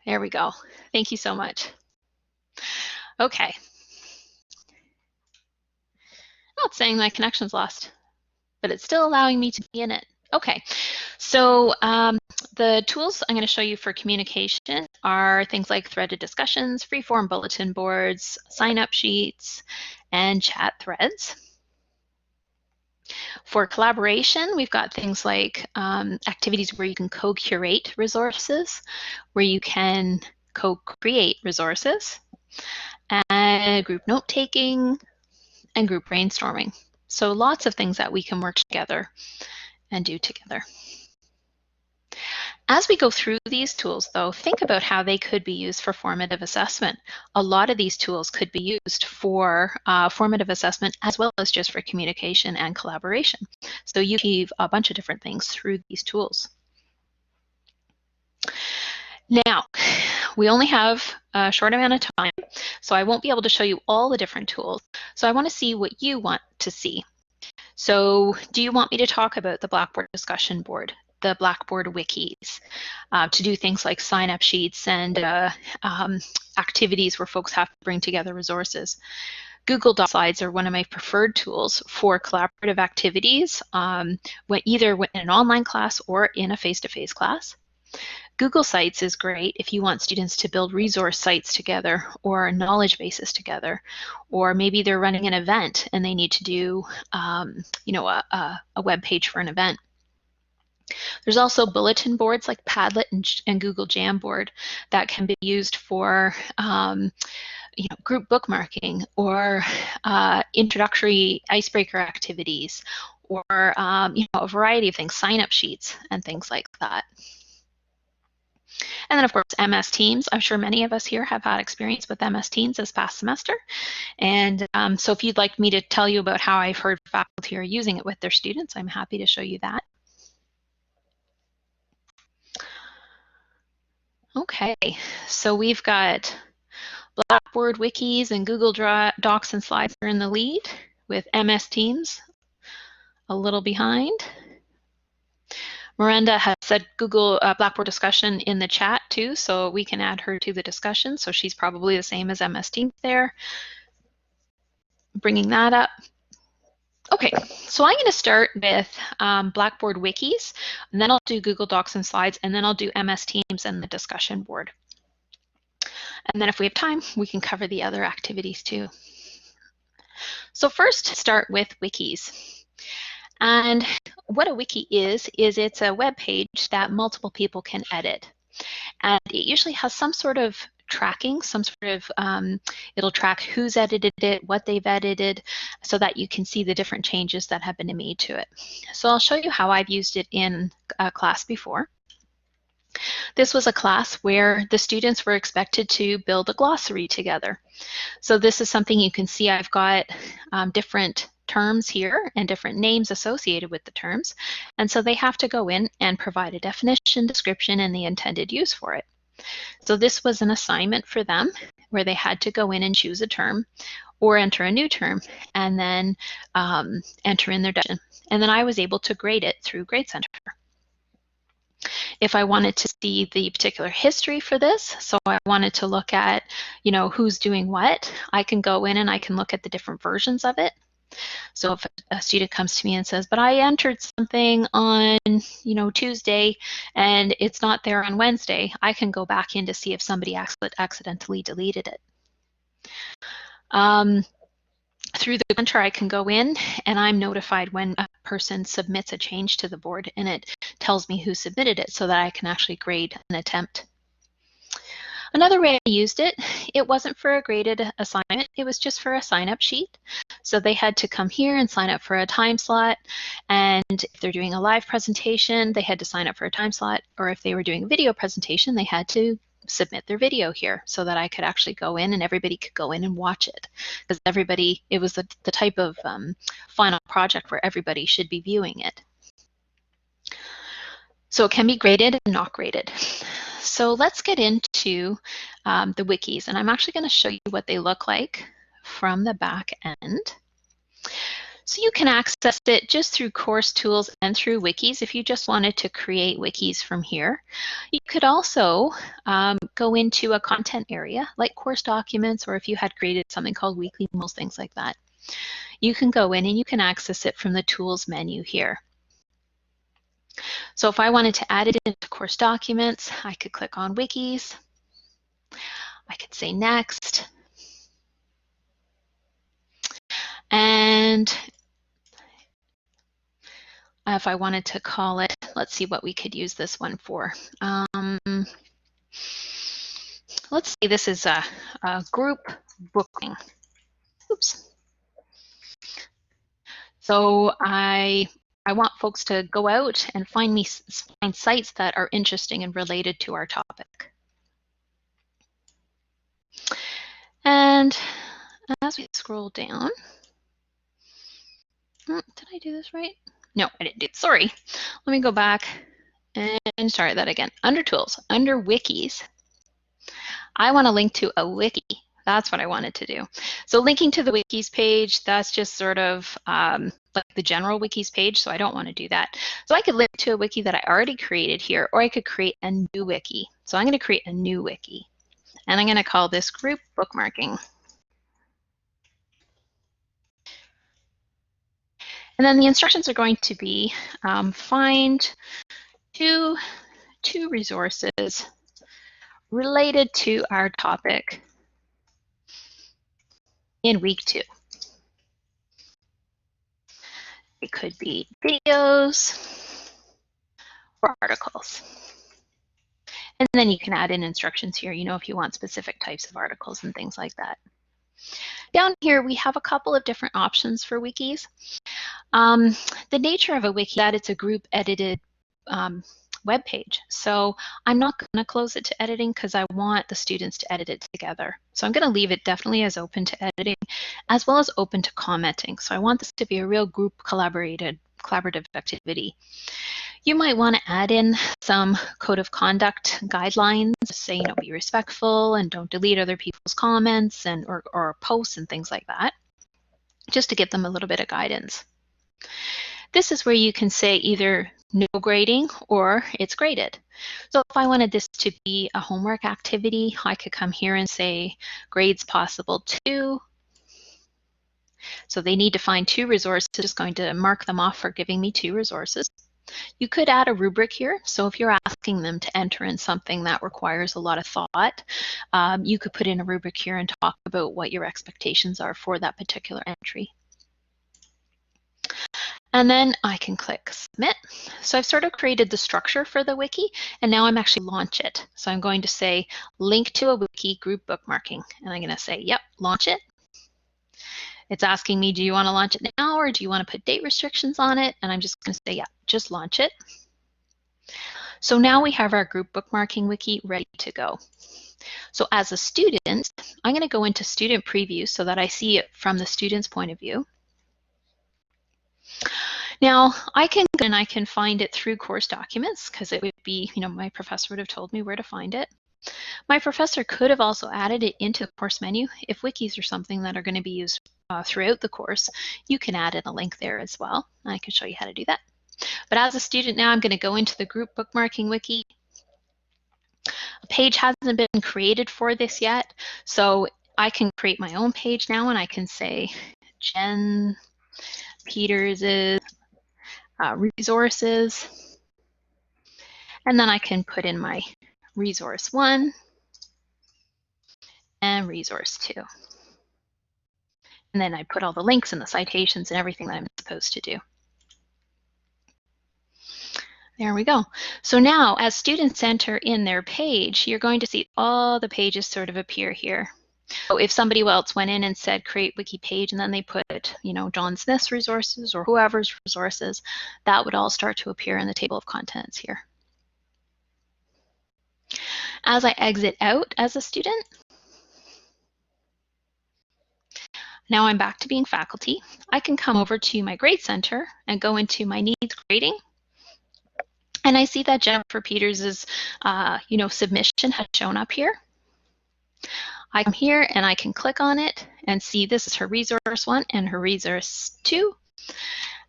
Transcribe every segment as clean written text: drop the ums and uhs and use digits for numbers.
There we go. Thank you so much. Okay. Oh, it's saying my connection's lost, but it's still allowing me to be in it. Okay, so the tools I'm going to show you for communication are things like threaded discussions, freeform bulletin boards, sign-up sheets, and chat threads. For collaboration, we've got things like activities where you can co-curate resources, where you can co-create resources, and group note-taking, and group brainstorming. So lots of things that we can work together and do together. As we go through these tools, though, think about how they could be used for formative assessment. A lot of these tools could be used for formative assessment as well as just for communication and collaboration. So you can achieve a bunch of different things through these tools. Now, we only have a short amount of time, so I won't be able to show you all the different tools. So I want to see what you want to see. So do you want me to talk about the Blackboard discussion board, the Blackboard wikis, to do things like sign-up sheets and activities where folks have to bring together resources? Google Docs slides are one of my preferred tools for collaborative activities, either in an online class or in a face-to-face class. Google Sites is great if you want students to build resource sites together or knowledge bases together, or maybe they're running an event and they need to do a web page for an event. There's also bulletin boards like Padlet and Google Jamboard that can be used for group bookmarking or introductory icebreaker activities, or a variety of things, sign-up sheets and things like that. And then, of course, MS Teams. I'm sure many of us here have had experience with MS Teams this past semester. And so if you'd like me to tell you about how I've heard faculty are using it with their students, I'm happy to show you that. Okay, so we've got Blackboard wikis and Google Docs and slides are in the lead, with MS Teams a little behind. Miranda has said Google Blackboard discussion in the chat too, so we can add her to the discussion. So she's probably the same as MS Teams there. Bringing that up. Okay, so I'm going to start with Blackboard wikis, and then I'll do Google Docs and slides, and then I'll do MS Teams and the discussion board. And then if we have time, we can cover the other activities too. So first, start with wikis. And what a wiki is it's a web page that multiple people can edit. And it usually has some sort of tracking, it'll track who's edited it, what they've edited, so that you can see the different changes that have been made to it. So I'll show you how I've used it in a class before. This was a class where the students were expected to build a glossary together. So this is something you can see I've got different terms here and different names associated with the terms. And so they have to go in and provide a definition, description, and the intended use for it. So this was an assignment for them where they had to go in and choose a term or enter a new term and then enter in their definition. And then I was able to grade it through Grade Center. If I wanted to see the particular history for this, so I wanted to look at, who's doing what, I can go in and I can look at the different versions of it. So if a student comes to me and says, but I entered something on, Tuesday and it's not there on Wednesday, I can go back in to see if somebody accidentally deleted it. Through the center, I can go in and I'm notified when a person submits a change to the board, and it tells me who submitted it so that I can actually grade an attempt. Another way I used it, it wasn't for a graded assignment, it was just for a sign-up sheet. So they had to come here and sign up for a time slot, and if they're doing a live presentation, they had to sign up for a time slot, or if they were doing a video presentation, they had to submit their video here so that I could actually go in and everybody could go in and watch it. Because it was the type of final project where everybody should be viewing it. So it can be graded and not graded. So let's get into the wikis, and I'm actually going to show you what they look like from the back end. So you can access it just through course tools and through wikis if you just wanted to create wikis from here. You could also go into a content area like course documents, or if you had created something called weekly meals, things like that. You can go in and you can access it from the tools menu here. So if I wanted to add it into course documents, I could click on wikis. I could say next. And if I wanted to call it, let's see what we could use this one for. Let's see, this is a group booking. Oops. So I want folks to go out and find sites that are interesting and related to our topic. And as we scroll down, did I do this right? No, I didn't do it. Sorry. Let me go back and start that again. Under tools, under wikis, I want to link to a wiki. That's what I wanted to do. So linking to the wikis page, that's just sort of like the general wikis page, so I don't want to do that. So I could link to a wiki that I already created here, or I could create a new wiki. So I'm going to create a new wiki, and I'm going to call this group bookmarking. And then the instructions are going to be find two resources related to our topic in week 2. It could be videos or articles. And then you can add in instructions here, you know, if you want specific types of articles and things like that. Down here, we have a couple of different options for wikis. The nature of a wiki is that it's a group edited web page. So I'm not going to close it to editing because I want the students to edit it together. So I'm going to leave it definitely as open to editing as well as open to commenting. So I want this to be a real group collaborative activity. You might want to add in some code of conduct guidelines, say, you know, be respectful and don't delete other people's comments and or posts and things like that, just to give them a little bit of guidance. This is where you can say either no grading or it's graded. So if I wanted this to be a homework activity, I could come here and say grades possible 2. So they need to find 2 resources. I'm just going to mark them off for giving me 2 resources. You could add a rubric here. So if you're asking them to enter in something that requires a lot of thought, you could put in a rubric here and talk about what your expectations are for that particular entry. And then I can click submit. So I've sort of created the structure for the wiki, and now I'm actually launch it. So I'm going to say link to a wiki group bookmarking, and I'm going to say, yep, launch it. It's asking me, do you want to launch it now or do you want to put date restrictions on it? And I'm just going to say, yeah, just launch it. So now we have our group bookmarking wiki ready to go. So as a student, I'm going to go into student preview so that I see it from the student's point of view. Now I can find it through course documents because it would be, you know, my professor would have told me where to find it. My professor could have also added it into the course menu. If wikis are something that are going to be used throughout the course, you can add in a link there as well. I can show you how to do that. But as a student now, I'm going to go into the group bookmarking wiki. A page hasn't been created for this yet, so I can create my own page now, and I can say Jen Peters' resources, and then I can put in my resource 1 and resource 2. And then I put all the links and the citations and everything that I'm supposed to do. There we go. So now as students enter in their page, you're going to see all the pages sort of appear here. So if somebody else went in and said create wiki page and then they put, you know, John Smith's resources or whoever's resources, that would all start to appear in the table of contents here. As I exit out as a student, now I'm back to being faculty. I can come over to my grade center and go into my needs grading. And I see that Jennifer Peters' you know, submission has shown up here. I come here and I can click on it and see this is her resource 1 and her resource 2.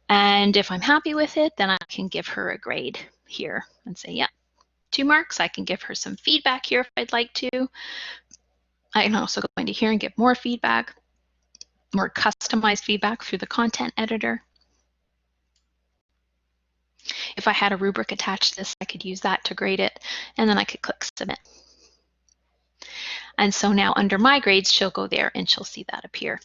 And if I'm happy with it, then I can give her a grade here and say, yeah, 2 marks. I can give her some feedback here if I'd like to. I can also go into here and give more feedback, more customized feedback through the content editor. If I had a rubric attached to this, I could use that to grade it, and then I could click submit. And so now under my grades, she'll go there and she'll see that appear.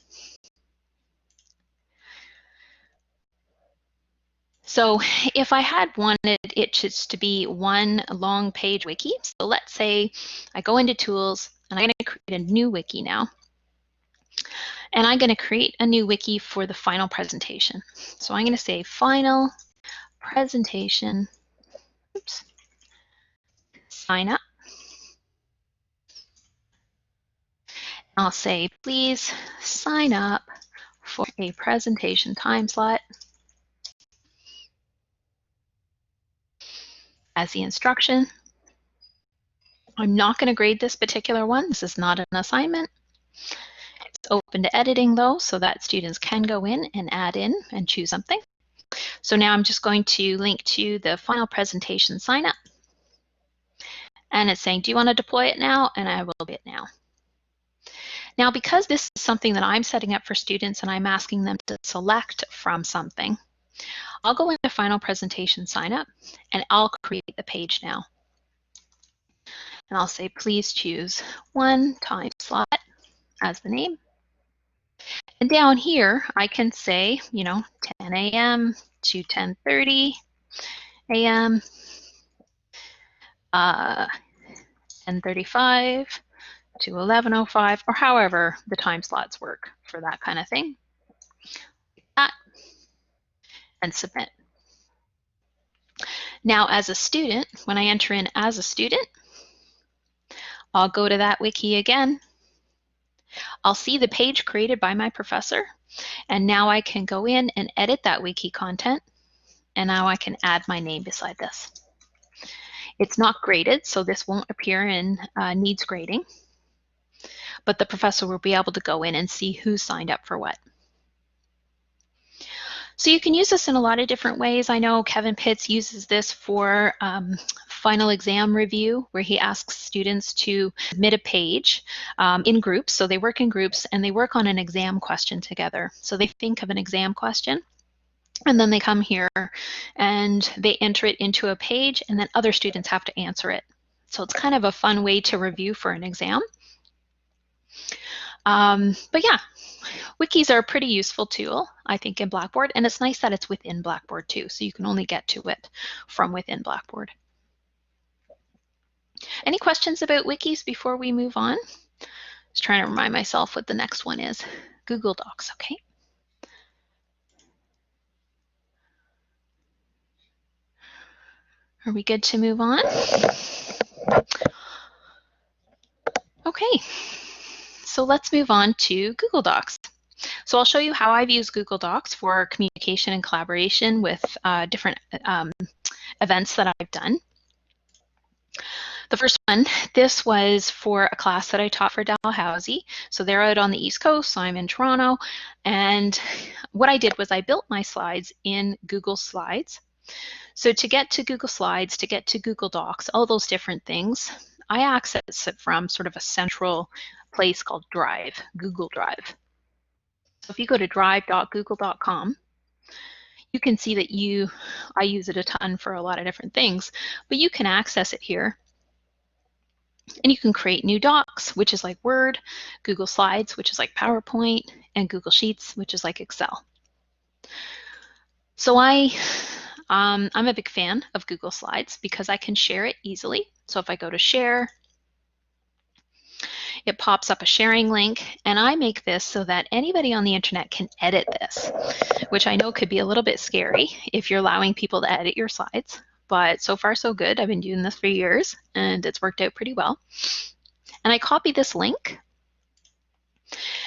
So if I had wanted it just to be one long page wiki, so let's say I go into tools and I'm going to create a new wiki now. And I'm going to create a new wiki for the final presentation. So I'm going to say final presentation, oops, sign up. I'll say, please sign up for a presentation time slot as the instruction. I'm not going to grade this particular one. This is not an assignment. It's open to editing though, so that students can go in and add in and choose something. So now I'm just going to link to the final presentation sign up. And it's saying, do you want to deploy it now? And I will do it now. Now, because this is something that I'm setting up for students and I'm asking them to select from something, I'll go into final presentation sign up and I'll create the page now. And I'll say, please choose one time slot as the name. And down here, I can say, 10 a.m. to 10:30 a.m., 10:35 to 11:05, or however the time slots work for that kind of thing. That, and submit. Now, as a student, when I enter in as a student, I'll go to that wiki again. I'll see the page created by my professor, and now I can go in and edit that wiki content, and now I can add my name beside this. It's not graded, so this won't appear in needs grading, but the professor will be able to go in and see who signed up for what. So you can use this in a lot of different ways. I know Kevin Pitts uses this for final exam review, where he asks students to submit a page in groups. So they work in groups and they work on an exam question together. So they think of an exam question, and then they come here and they enter it into a page, and then other students have to answer it. So it's kind of a fun way to review for an exam. But yeah, wikis are a pretty useful tool, I think, in Blackboard, and it's nice that it's within Blackboard too, so you can only get to it from within Blackboard. Any questions about wikis before we move on? Just trying to remind myself what the next one is. Google Docs, okay. Are we good to move on? Okay, so let's move on to Google Docs. So I'll show you how I've used Google Docs for communication and collaboration with different events that I've done. The first one, this was for a class that I taught for Dalhousie. So they're out on the East Coast, so I'm in Toronto. And what I did was I built my slides in Google Slides. So to get to Google Slides, to get to Google Docs, all those different things, I access it from sort of a central place called Drive, Google Drive. So if you go to drive.google.com, you can see that I use it a ton for a lot of different things, but you can access it here. And you can create new docs, which is like Word, Google Slides, which is like PowerPoint, and Google Sheets, which is like Excel. So I'm a big fan of Google Slides because I can share it easily. So if I go to share, it pops up a sharing link, and I make this so that anybody on the internet can edit this, which I know could be a little bit scary if you're allowing people to edit your slides. But so far so good. I've been doing this for years and it's worked out pretty well. And I copy this link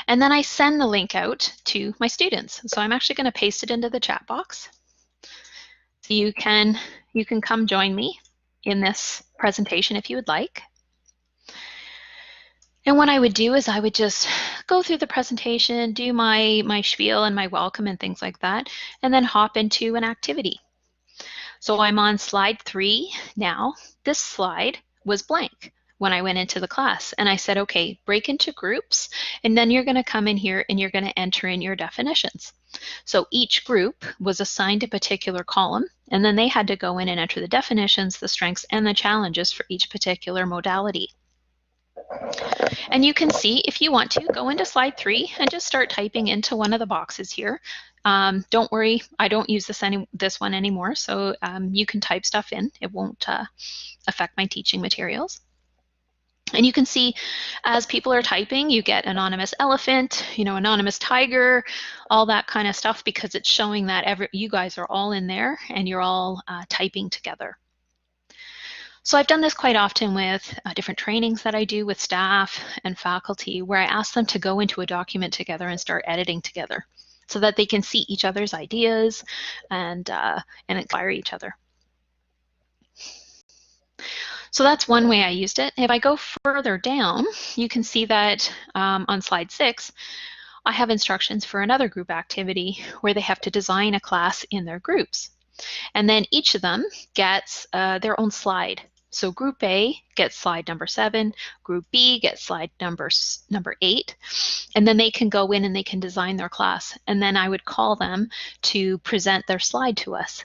and then I send the link out to my students. So I'm actually going to paste it into the chat box. So you can come join me in this presentation if you would like. And what I would do is I would just go through the presentation, do my spiel and my welcome and things like that, and then hop into an activity. So I'm on slide 3 now. This slide was blank when I went into the class, and I said, okay, break into groups, and then you're going to come in here and you're going to enter in your definitions. So each group was assigned a particular column, and then they had to go in and enter the definitions, the strengths, and the challenges for each particular modality. And you can see, if you want to, go into slide 3 and just start typing into one of the boxes here. Don't worry, I don't use this one anymore, so you can type stuff in. It won't affect my teaching materials. And you can see, as people are typing, you get anonymous elephant, anonymous tiger, all that kind of stuff, because it's showing that you guys are all in there and you're all typing together. So I've done this quite often with different trainings that I do with staff and faculty, where I ask them to go into a document together and start editing together so that they can see each other's ideas and inspire each other. So that's one way I used it. If I go further down, you can see that on slide 6, I have instructions for another group activity where they have to design a class in their groups. And then each of them gets their own slide. So group A gets slide number 7, group B gets slide number 8, and then they can go in and they can design their class. And then I would call them to present their slide to us.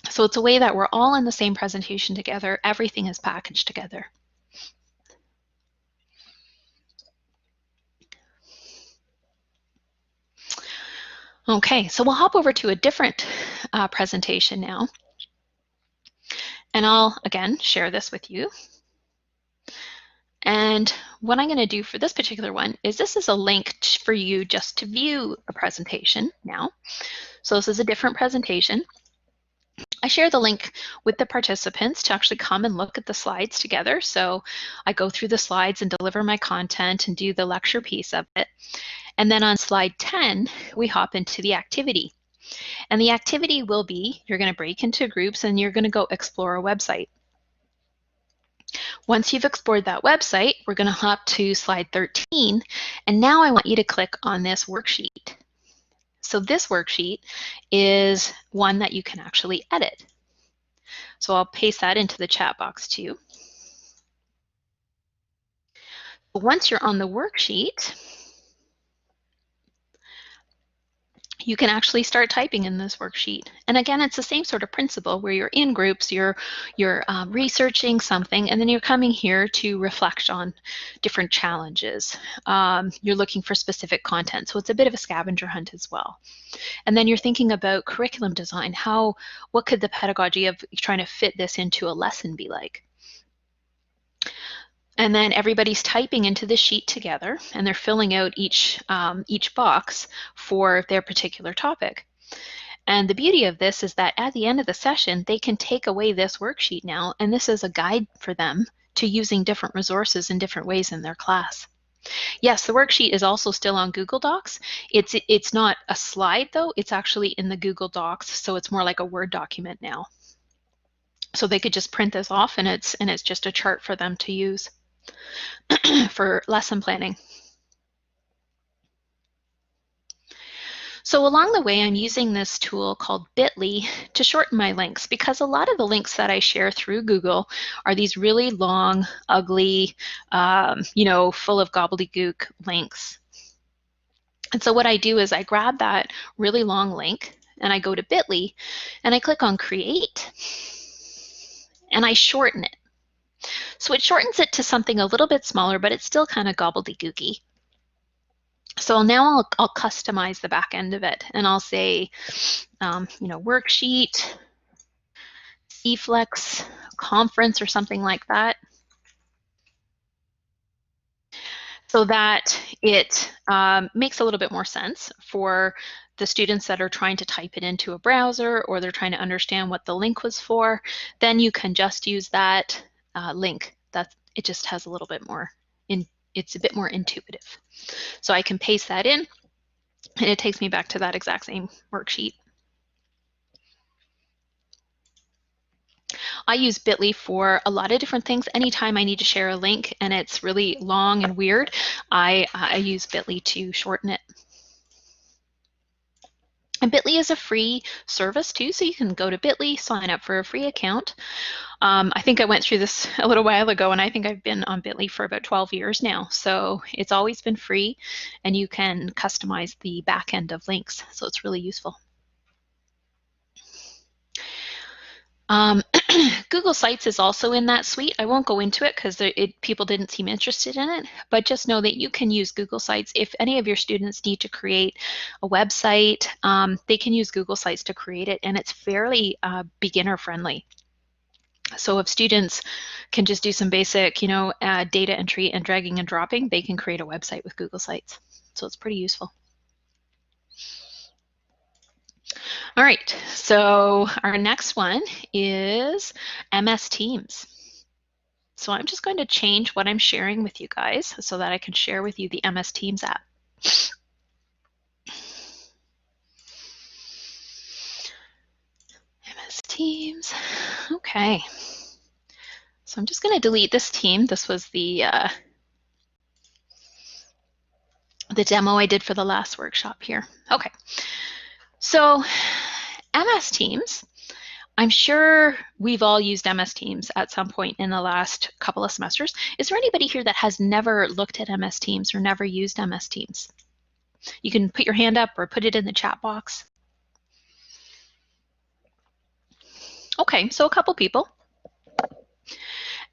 So it's a way that we're all in the same presentation together. Everything is packaged together. Okay, so we'll hop over to a different presentation now. And I'll, again, share this with you. And what I'm going to do for this particular one is this is a link for you just to view a presentation now. So this is a different presentation. I share the link with the participants to actually come and look at the slides together. So I go through the slides and deliver my content and do the lecture piece of it. And then on slide 10, we hop into the activity. And the activity will be, you're going to break into groups and you're going to go explore a website. Once you've explored that website, we're going to hop to slide 13. And now I want you to click on this worksheet. So this worksheet is one that you can actually edit. So I'll paste that into the chat box too. Once you're on the worksheet, you can actually start typing in this worksheet. And again, it's the same sort of principle where you're in groups, you're researching something, and then you're coming here to reflect on different challenges. You're looking for specific content, so it's a bit of a scavenger hunt as well. And then you're thinking about curriculum design. What could the pedagogy of trying to fit this into a lesson be like? And then everybody's typing into the sheet together, and they're filling out each box for their particular topic. And the beauty of this is that at the end of the session, they can take away this worksheet now, and this is a guide for them to using different resources in different ways in their class. Yes, the worksheet is also still on Google Docs. It's not a slide, though. It's actually in the Google Docs, so it's more like a Word document now. So they could just print this off, and it's just a chart for them to use for lesson planning. So along the way, I'm using this tool called Bitly to shorten my links, because a lot of the links that I share through Google are these really long, ugly, full of gobbledygook links. And so what I do is I grab that really long link and I go to Bitly and I click on Create and I shorten it. So it shortens it to something a little bit smaller, but it's still kind of gobbledygooky. So now I'll customize the back end of it, and I'll say, worksheet, CFlex, conference, or something like that, so that it makes a little bit more sense for the students that are trying to type it into a browser, or they're trying to understand what the link was for. Then you can just use that link. It just has a little bit more, it's a bit more intuitive. So I can paste that in, and it takes me back to that exact same worksheet. I use Bitly for a lot of different things. Anytime I need to share a link and it's really long and weird, I use Bitly to shorten it. And Bitly is a free service too, so you can go to Bitly, sign up for a free account. I think I went through this a little while ago, and I think I've been on Bitly for about 12 years now. So it's always been free, and you can customize the back end of links. So it's really useful. Google Sites is also in that suite. I won't go into it because people didn't seem interested in it, but just know that you can use Google Sites. If any of your students need to create a website, they can use Google Sites to create it, and it's fairly beginner friendly. So if students can just do some basic, data entry and dragging and dropping, they can create a website with Google Sites. So it's pretty useful. All right, so our next one is MS Teams. So I'm just going to change what I'm sharing with you guys so that I can share with you the MS Teams app. MS Teams, okay. So I'm just going to delete this team. This was the demo I did for the last workshop here. Okay, so MS Teams, I'm sure we've all used MS Teams at some point in the last couple of semesters. Is there anybody here that has never looked at MS Teams or never used MS Teams? You can put your hand up or put it in the chat box. Okay, so a couple people.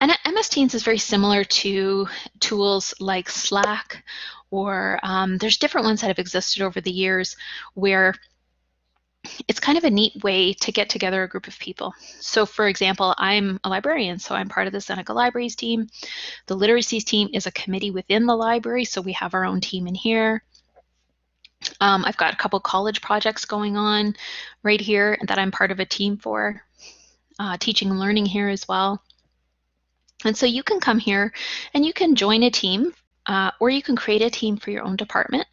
And MS Teams is very similar to tools like Slack, or there's different ones that have existed over the years where it's kind of a neat way to get together a group of people. So for example, I'm a librarian, so I'm part of the Seneca Libraries team. The Literacies team is a committee within the library, so we have our own team in here. I've got a couple college projects going on right here that I'm part of a team for, teaching and learning here as well. And so you can come here and you can join a team, or you can create a team for your own department.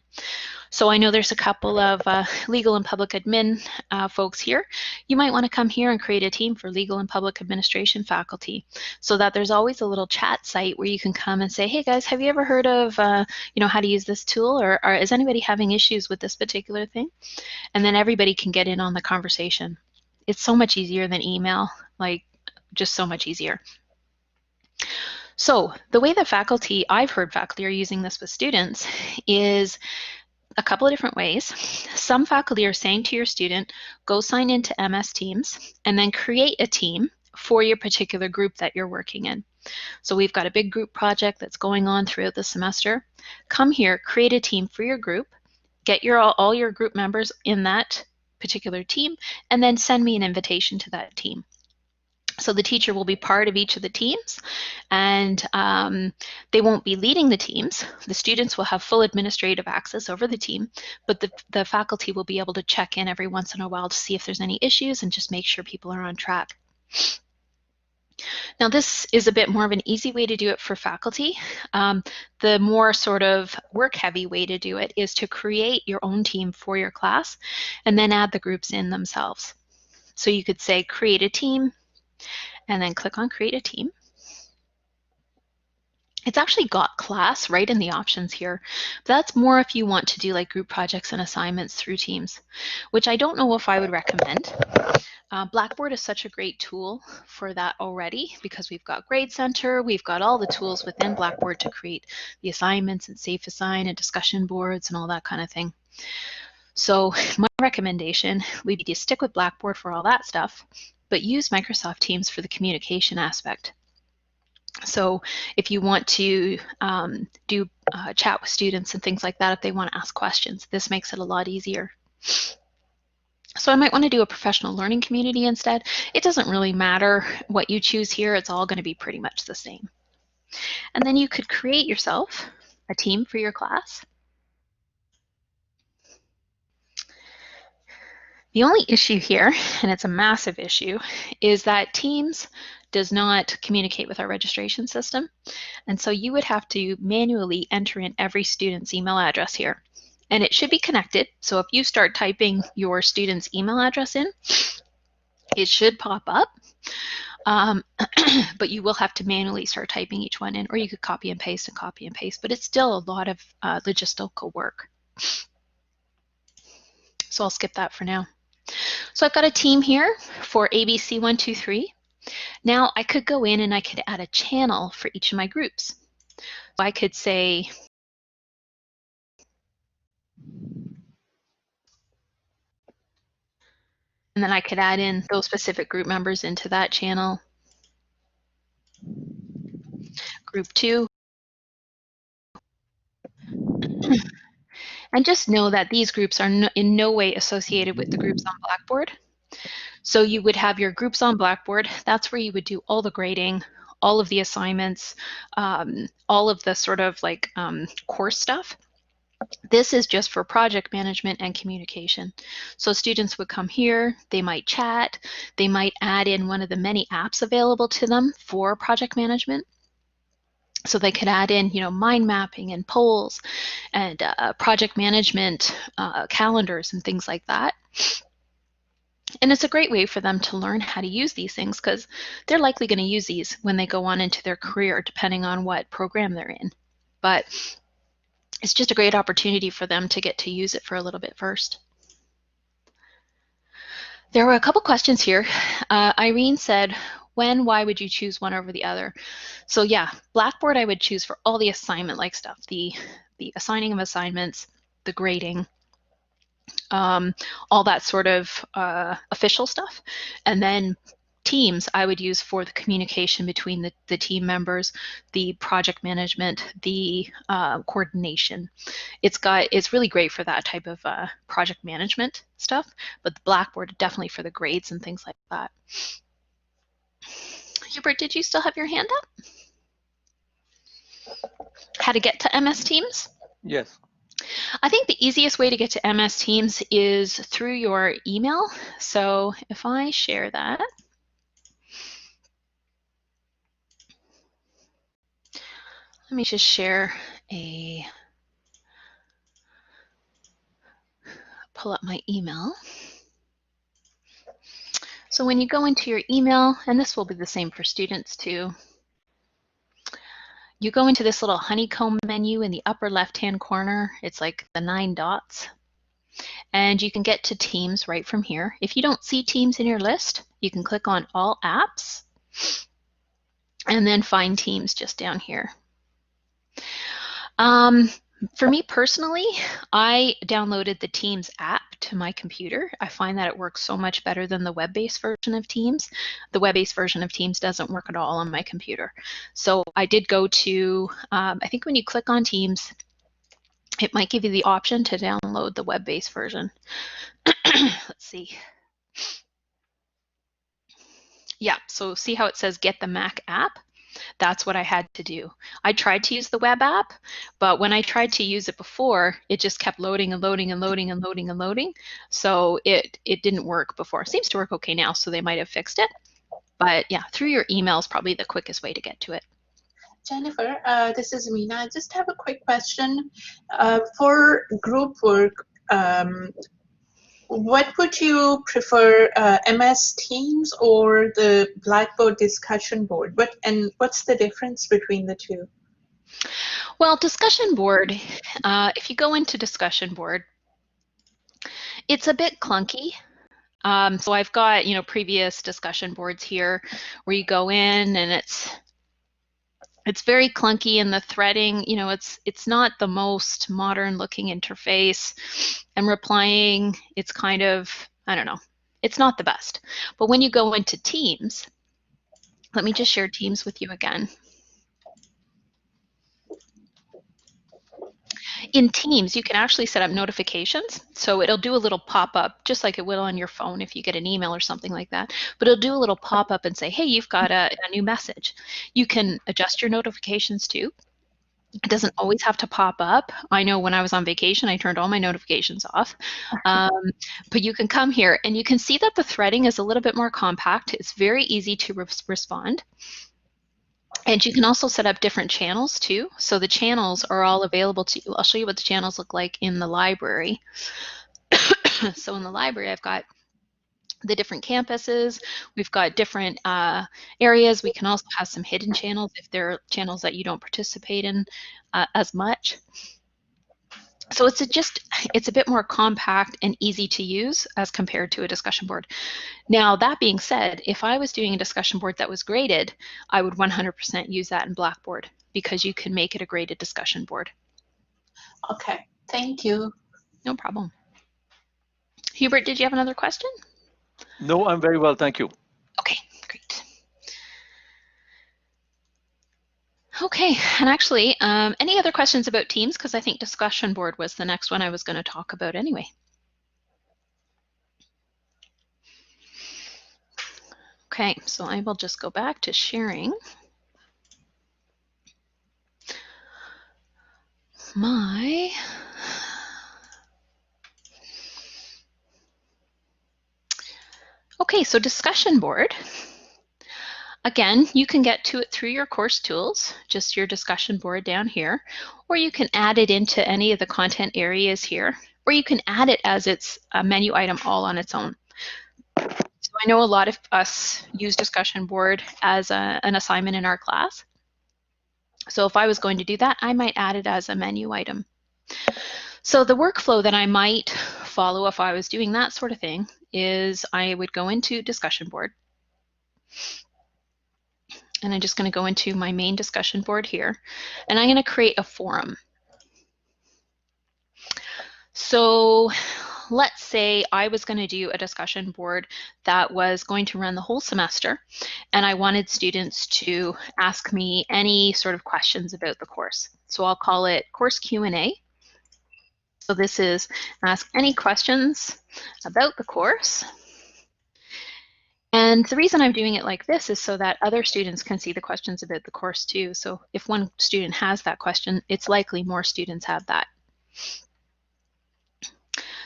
So I know there's a couple of legal and public admin folks here. You might want to come here and create a team for legal and public administration faculty, so that there's always a little chat site where you can come and say, hey guys, have you ever heard of how to use this tool, or is anybody having issues with this particular thing? And then everybody can get in on the conversation. It's so much easier than email, like just so much easier. So the way that I've heard faculty are using this with students is a couple of different ways. Some faculty are saying to your student, go sign into MS Teams and then create a team for your particular group that you're working in. So we've got a big group project that's going on throughout the semester. Come here, create a team for your group, get all your group members in that particular team, and then send me an invitation to that team. So the teacher will be part of each of the teams, and they won't be leading the teams. The students will have full administrative access over the team, but the faculty will be able to check in every once in a while to see if there's any issues and just make sure people are on track. Now this is a bit more of an easy way to do it for faculty. The more sort of work-heavy way to do it is to create your own team for your class and then add the groups in themselves. So you could say create a team, and then click on create a team. It's actually got class right in the options here. That's more if you want to do like group projects and assignments through Teams, which I don't know if I would recommend. Blackboard is such a great tool for that already because we've got Grade Center, we've got all the tools within Blackboard to create the assignments and Safe Assign and discussion boards and all that kind of thing. So my recommendation would be to stick with Blackboard for all that stuff, but use Microsoft Teams for the communication aspect. So if you want to do chat with students and things like that, if they want to ask questions, this makes it a lot easier. So I might want to do a professional learning community instead. It doesn't really matter what you choose here. It's all going to be pretty much the same. And then you could create yourself a team for your class. The only issue here, and it's a massive issue, is that Teams does not communicate with our registration system. And so you would have to manually enter in every student's email address here. And it should be connected. So if you start typing your student's email address in, it should pop up. But you will have to manually start typing each one in, or you could copy and paste, but it's still a lot of logistical work. So I'll skip that for now. So I've got a team here for ABC123. Now I could go in and I could add a channel for each of my groups. So I could say, and then I could add in those specific group members into that channel. Group 2. And just know that these groups are in no way associated with the groups on Blackboard. So you would have your groups on Blackboard. That's where you would do all the grading, all of the assignments, all of the sort of like course stuff. This is just for project management and communication. So students would come here, they might chat, they might add in one of the many apps available to them for project management. So they could add in, mind mapping and polls and project management calendars and things like that. And it's a great way for them to learn how to use these things because they're likely going to use these when they go on into their career, depending on what program they're in. But it's just a great opportunity for them to get to use it for a little bit first. There were a couple questions here. Irene said, why would you choose one over the other? So yeah, Blackboard I would choose for all the assignment-like stuff, the assigning of assignments, the grading, all that sort of official stuff. And then Teams I would use for the communication between the team members, the project management, the coordination. It's really great for that type of project management stuff, but the Blackboard definitely for the grades and things like that. Hubert, did you still have your hand up? How to get to MS Teams? Yes. I think the easiest way to get to MS Teams is through your email. So if I share that, let me just share pull up my email. So when you go into your email, and this will be the same for students too, you go into this little honeycomb menu in the upper left-hand corner. It's like the 9 dots. And you can get to Teams right from here. If you don't see Teams in your list, you can click on All Apps and then find Teams just down here. For me personally, I downloaded the Teams app to my computer. I find that it works so much better than the web-based version of Teams. The web-based version of Teams doesn't work at all on my computer. So I did go to, I think when you click on Teams, it might give you the option to download the web-based version. Let's see. Yeah, so see how it says get the Mac app? That's what I had to do. I tried to use the web app, but when I tried to use it before, it just kept loading and loading and loading and loading and loading. So it didn't work before. It seems to work okay now, so they might have fixed it. But yeah, through your email is probably the quickest way to get to it. Jennifer, this is Meena. I just have a quick question. For group work, what would you prefer, MS Teams or the Blackboard discussion board? What's the difference between the two? Well, discussion board, if you go into discussion board, it's a bit clunky. So I've got, previous discussion boards here where you go in and it's very clunky, and the threading, it's not the most modern looking interface. And replying, it's kind of, I don't know, it's not the best. But when you go into Teams, let me just share Teams with you again. In Teams, you can actually set up notifications. So it'll do a little pop-up, just like it will on your phone if you get an email or something like that. But it'll do a little pop-up and say, hey, you've got a new message. You can adjust your notifications too. It doesn't always have to pop up. I know when I was on vacation, I turned all my notifications off. But you can come here and you can see that the threading is a little bit more compact. It's very easy to respond. And you can also set up different channels too. So the channels are all available to you. I'll show you what the channels look like in the library. So in the library, I've got the different campuses. We've got different areas. We can also have some hidden channels if there are channels that you don't participate in as much. So it's a bit more compact and easy to use as compared to a discussion board. Now, that being said, if I was doing a discussion board that was graded, I would 100% use that in Blackboard because you can make it a graded discussion board. Okay, thank you. No problem. Hubert, did you have another question? No, I'm very well, thank you. Okay, great. Okay, and actually, any other questions about Teams? Because I think discussion board was the next one I was going to talk about anyway. Okay, so I will just go back to sharing my Okay, so discussion board. Again, you can get to it through your course tools, just your discussion board down here, or you can add it into any of the content areas here, or you can add it as its a menu item all on its own. So I know a lot of us use discussion board as an assignment in our class. So if I was going to do that, I might add it as a menu item. So the workflow that I might follow if I was doing that sort of thing is I would go into discussion board. And I'm just going to go into my main discussion board here, and I'm going to create a forum. So let's say I was going to do a discussion board that was going to run the whole semester, and I wanted students to ask me any sort of questions about the course. So I'll call it Course Q&A. So this is ask any questions about the course. And the reason I'm doing it like this is so that other students can see the questions about the course too. So if one student has that question, it's likely more students have that.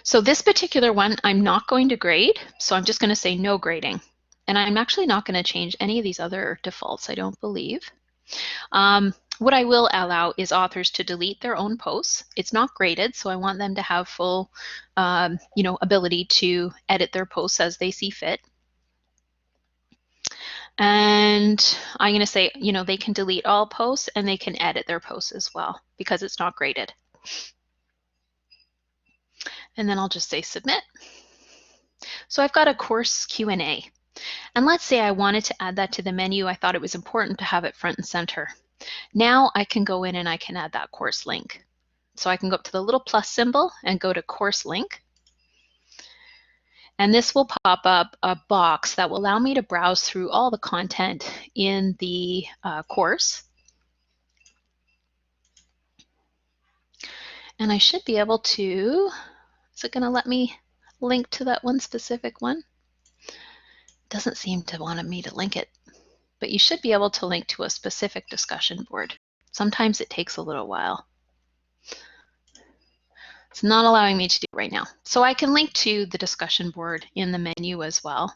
So this particular one, I'm not going to grade. So I'm just going to say no grading. And I'm actually not going to change any of these other defaults, I don't believe. What I will allow is authors to delete their own posts. It's not graded, so I want them to have full ability to edit their posts as they see fit. And I'm going to say, they can delete all posts and they can edit their posts as well because it's not graded. And then I'll just say submit. So I've got a course Q&A. And let's say I wanted to add that to the menu. I thought it was important to have it front and center. Now I can go in and I can add that course link. So I can go up to the little plus symbol and go to course link. And this will pop up a box that will allow me to browse through all the content in the course. And I should be able to, is it going to let me link to that one specific one? It doesn't seem to want me to link it, but you should be able to link to a specific discussion board. Sometimes it takes a little while. It's not allowing me to do it right now. So I can link to the discussion board in the menu as well.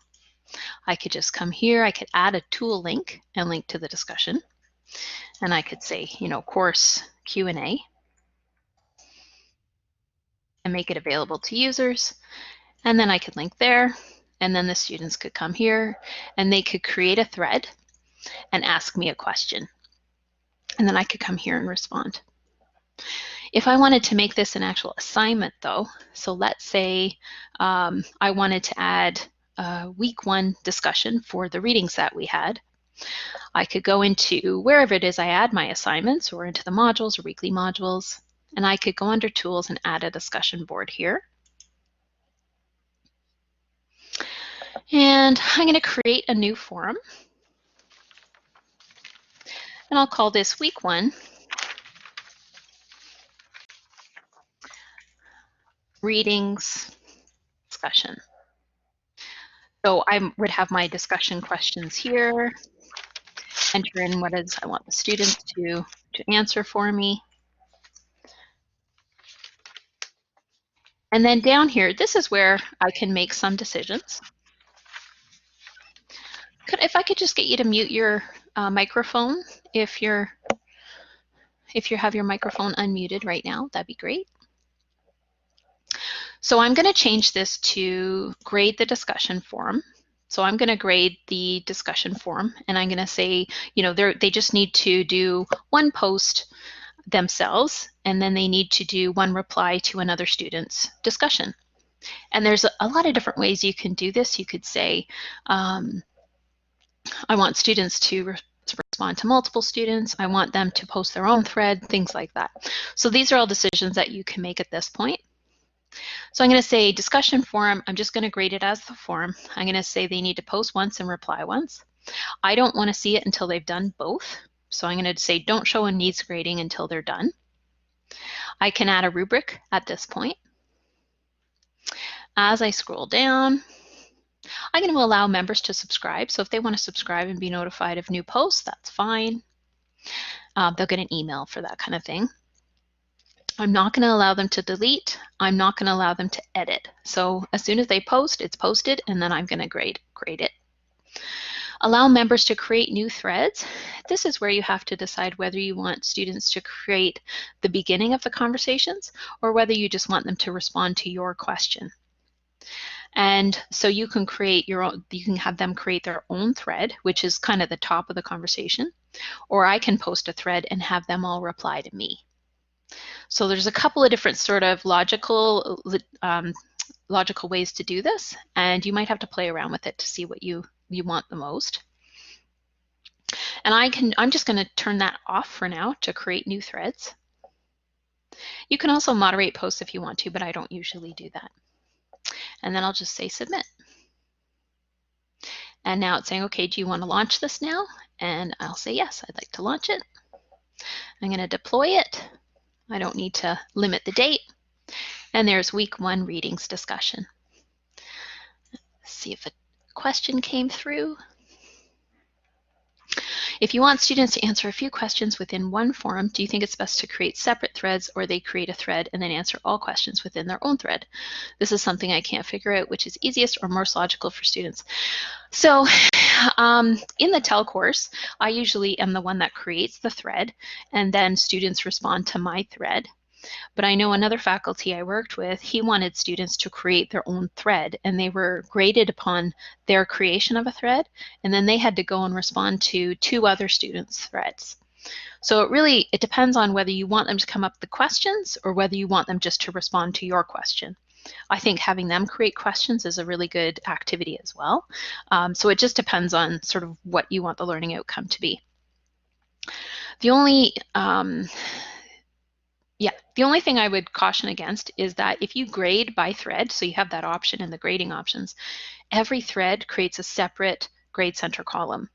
I could just come here, I could add a tool link and link to the discussion. And I could say, course Q&A and make it available to users. And then I could link there, and then the students could come here and they could create a thread and ask me a question. And then I could come here and respond. If I wanted to make this an actual assignment though, so let's say I wanted to add a week 1 discussion for the readings that we had, I could go into wherever it is I add my assignments or into the modules or weekly modules, and I could go under tools and add a discussion board here. And I'm going to create a new forum. And I'll call this week 1 readings discussion. So I would have my discussion questions here, enter in what is I want the students to answer for me. And then down here, this is where I can make some decisions. If I could just get you to mute your microphone if you have your microphone unmuted right now, that'd be great. So I'm going to change this to grade the discussion forum. So I'm going to grade the discussion forum, and I'm going to say, you know, they just need to do one post themselves, and then they need to do one reply to another student's discussion. And there's a lot of different ways you can do this. You could say, I want students to respond to multiple students. I want them to post their own thread, things like that. So these are all decisions that you can make at this point. So I'm going to say discussion forum. I'm just going to grade it as the forum. I'm going to say they need to post once and reply once. I don't want to see it until they've done both. So I'm going to say don't show a needs grading until they're done. I can add a rubric at this point. As I scroll down, I'm going to allow members to subscribe. So if they want to subscribe and be notified of new posts, that's fine. They'll get an email for that kind of thing. I'm not going to allow them to delete. I'm not going to allow them to edit. So as soon as they post, it's posted, and then I'm going to grade it. Allow members to create new threads. This is where you have to decide whether you want students to create the beginning of the conversations or whether you just want them to respond to your question. And so you can create your own, you can have them create their own thread, which is kind of the top of the conversation, or I can post a thread and have them all reply to me. So there's a couple of different sort of logical ways to do this, and you might have to play around with it to see what you want the most. And I'm just going to turn that off for now to create new threads. You can also moderate posts if you want to, but I don't usually do that. And then I'll just say submit. And now it's saying, okay, do you want to launch this now? And I'll say yes, I'd like to launch it. I'm going to deploy it. I don't need to limit the date. And there's week 1 readings discussion. Let's see if a question came through. If you want students to answer a few questions within one forum, do you think it's best to create separate threads, or they create a thread and then answer all questions within their own thread? This is something I can't figure out which is easiest or most logical for students. So in the TEL course, I usually am the one that creates the thread, and then students respond to my thread. But I know another faculty I worked with, he wanted students to create their own thread, and they were graded upon their creation of a thread, and then they had to go and respond to 2 other students' threads. So it depends on whether you want them to come up with the questions or whether you want them just to respond to your question. I think having them create questions is a really good activity as well. So it just depends on sort of what you want the learning outcome to be. The only thing I would caution against is that if you grade by thread, so you have that option in the grading options, every thread creates a separate grade center column.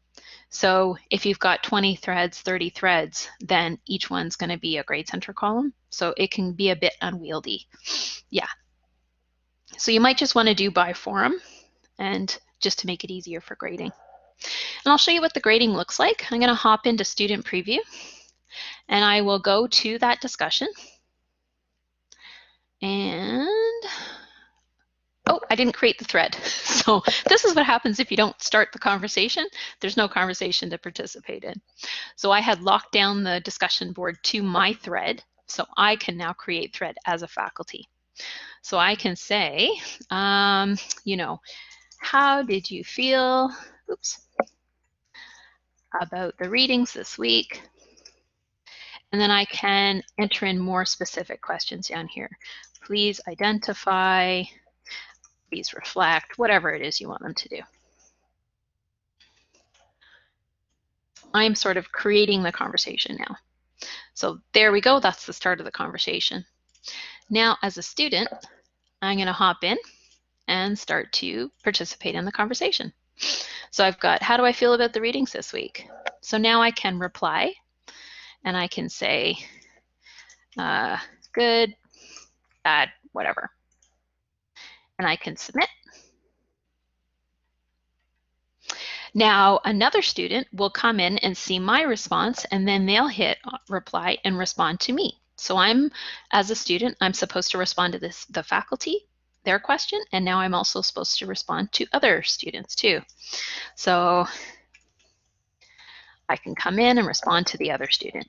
So if you've got 20 threads, 30 threads, then each one's going to be a grade center column. So it can be a bit unwieldy. Yeah. So you might just want to do by forum, and just to make it easier for grading. And I'll show you what the grading looks like. I'm going to hop into student preview, and I will go to that discussion. And, oh, I didn't create the thread. So this is what happens if you don't start the conversation. There's no conversation to participate in. So I had locked down the discussion board to my thread, so I can now create thread as a faculty. So I can say, you know, how did you feel, about the readings this week? And then I can enter in more specific questions down here. Please identify, please reflect, whatever it is you want them to do. I'm sort of creating the conversation now. So there we go, that's the start of the conversation. Now as a student, I'm going to hop in and start to participate in the conversation. So I've got, how do I feel about the readings this week? So now I can reply, and I can say, good, bad, whatever. And I can submit. Now another student will come in and see my response, and then they'll hit reply and respond to me. So as a student, I'm supposed to respond to the faculty, their question, and now I'm also supposed to respond to other students too. So I can come in and respond to the other student.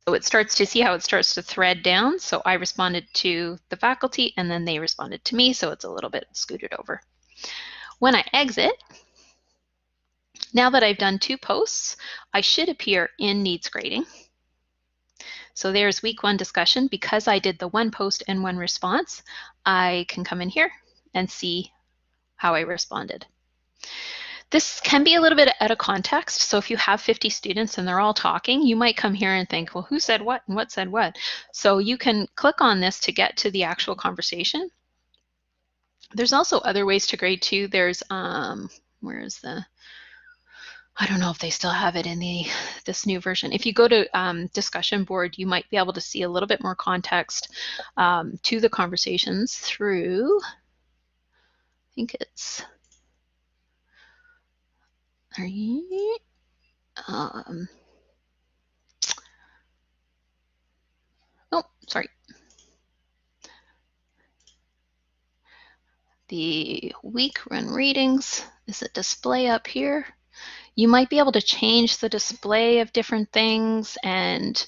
So it starts to see how it starts to thread down. So I responded to the faculty and then they responded to me. So it's a little bit scooted over. When I exit, now that I've done 2 posts, I should appear in needs grading. So there's week 1 discussion. Because I did the 1 post and 1 response, I can come in here and see how I responded. This can be a little bit out of context. So if you have 50 students and they're all talking, you might come here and think, well, who said what and what said what? So you can click on this to get to the actual conversation. There's also other ways to grade too. There's, where is the, I don't know if they still have it in this new version. If you go to discussion board, you might be able to see a little bit more context to the conversations through, I think it's, oh, sorry. The week run readings is a display up here. You might be able to change the display of different things and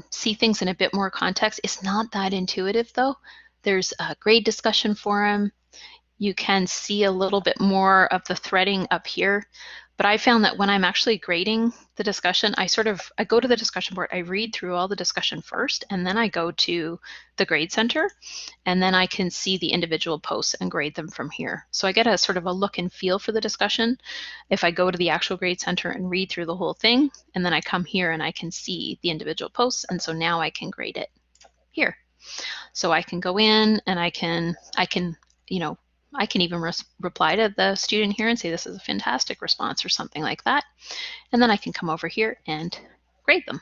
see things in a bit more context. It's not that intuitive though. There's a grade discussion forum. You can see a little bit more of the threading up here. But I found that when I'm actually grading the discussion, I go to the discussion board, I read through all the discussion first, and then I go to the grade center, and then I can see the individual posts and grade them from here. So I get a sort of a look and feel for the discussion if I go to the actual grade center and read through the whole thing, and then I come here and I can see the individual posts, and so now I can grade it here. So I can go in and I can even reply to the student here and say this is a fantastic response or something like that. And then I can come over here and grade them.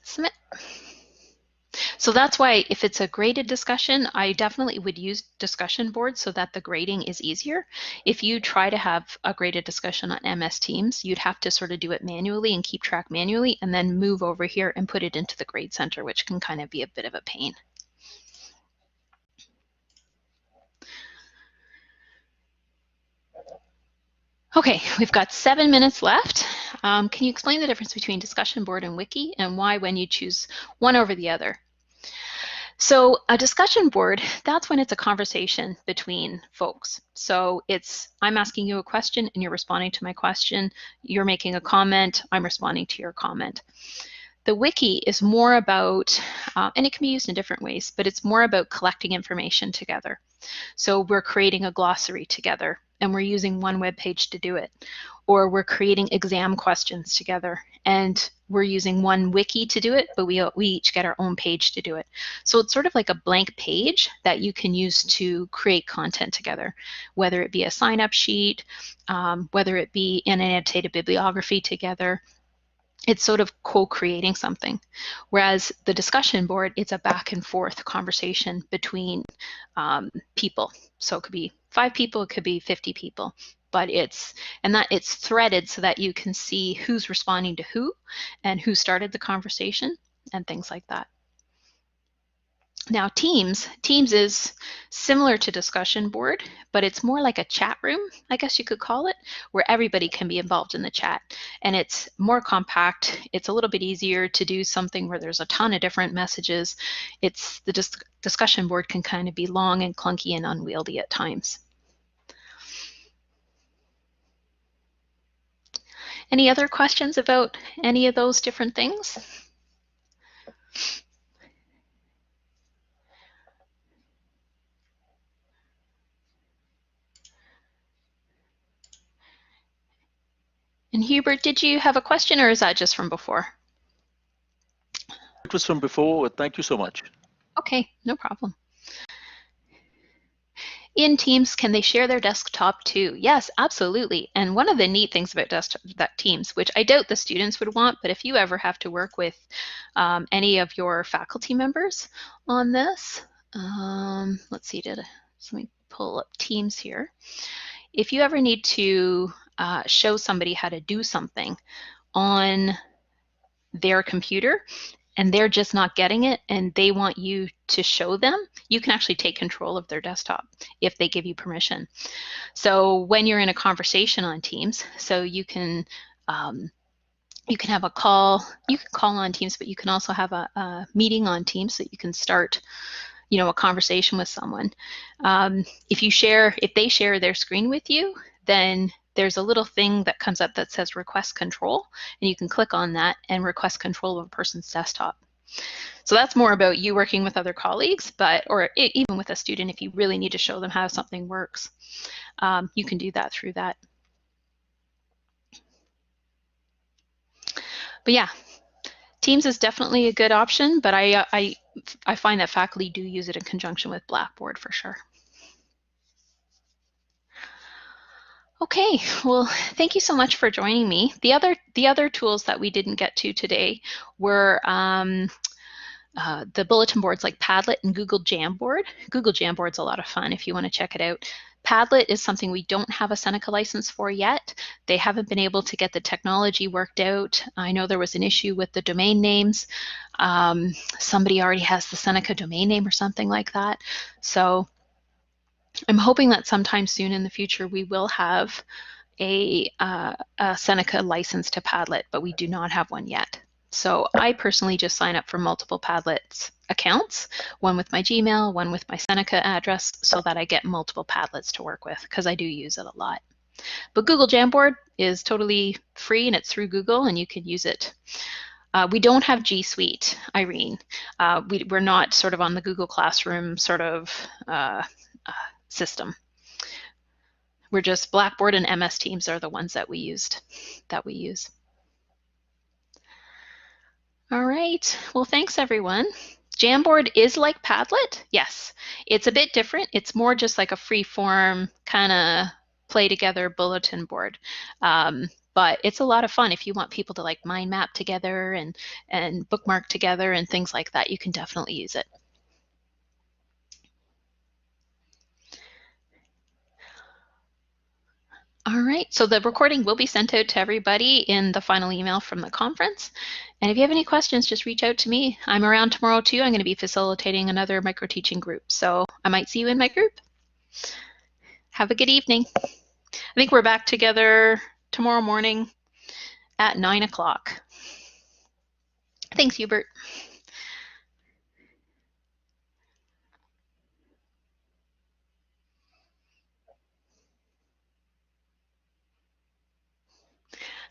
Submit. So that's why if it's a graded discussion, I definitely would use discussion boards so that the grading is easier. If you try to have a graded discussion on MS Teams, you'd have to sort of do it manually and keep track manually and then move over here and put it into the grade center, which can kind of be a bit of a pain. Okay, we've got 7 minutes left. Can you explain the difference between discussion board and wiki and why when you choose one over the other? So a discussion board, that's when it's a conversation between folks. So I'm asking you a question and you're responding to my question. You're making a comment, I'm responding to your comment. The wiki is more about, and it can be used in different ways, but it's more about collecting information together. So we're creating a glossary together and we're using one web page to do it. Or we're creating exam questions together and we're using one wiki to do it, but we each get our own page to do it. So it's sort of like a blank page that you can use to create content together, whether it be a sign-up sheet, whether it be an annotated bibliography together. It's sort of co-creating something. Whereas the discussion board, it's a back and forth conversation between people. So it could be 5 people, it could be 50 people, but it's threaded so that you can see who's responding to who and who started the conversation and things like that. Now Teams is similar to discussion board, but it's more like a chat room, I guess you could call it, where everybody can be involved in the chat. And it's more compact. It's a little bit easier to do something where there's a ton of different messages. The discussion board can kind of be long and clunky and unwieldy at times. Any other questions about any of those different things? And Hubert, did you have a question or is that just from before? It was from before. Thank you so much. Okay, no problem. In Teams, can they share their desktop too? Yes, absolutely. And one of the neat things about Teams, which I doubt the students would want, but if you ever have to work with any of your faculty members on this, let's see, let me pull up Teams here. If you ever need to show somebody how to do something on their computer and they're just not getting it and they want you to show them, you can actually take control of their desktop if they give you permission. So when you're in a conversation on Teams, so you can You can have a call. You can call on Teams, but you can also have a meeting on Teams so you can start, a conversation with someone. If they share their screen with you, then there's a little thing that comes up that says request control, and you can click on that and request control of a person's desktop. So that's more about you working with other colleagues, or even with a student if you really need to show them how something works. You can do that through that. But yeah, Teams is definitely a good option, but I find that faculty do use it in conjunction with Blackboard for sure. Okay, well, thank you so much for joining me. The other tools that we didn't get to today were the bulletin boards like Padlet and Google Jamboard. Google Jamboard's a lot of fun if you want to check it out. Padlet is something we don't have a Seneca license for yet. They haven't been able to get the technology worked out. I know there was an issue with the domain names. Somebody already has the Seneca domain name or something like that. So I'm hoping that sometime soon in the future we will have a Seneca license to Padlet, but we do not have one yet. So I personally just sign up for multiple Padlets accounts, one with my Gmail, one with my Seneca address, so that I get multiple Padlets to work with, because I do use it a lot. But Google Jamboard is totally free, and it's through Google, and you can use it. We don't have G Suite, Irene. We're not sort of on the Google Classroom sort of system. We're just Blackboard and MS Teams are the ones that we use. All right, well, thanks everyone. Jamboard is like Padlet, yes. It's a bit different. It's more just like a free form kind of play together bulletin board. But it's a lot of fun if you want people to like mind map together and bookmark together and things like that. You can definitely use it. All right, so the recording will be sent out to everybody in the final email from the conference. And if you have any questions, just reach out to me. I'm around tomorrow too. I'm going to be facilitating another micro-teaching group, so I might see you in my group. Have a good evening. I think we're back together tomorrow morning at 9 o'clock. Thanks, Hubert.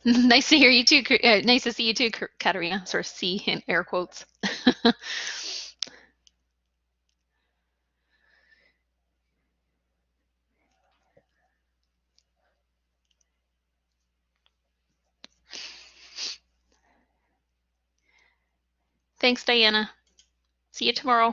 Nice to hear you too. Nice to see you too, Katerina. Sort of see in air quotes. Thanks, Diana. See you tomorrow.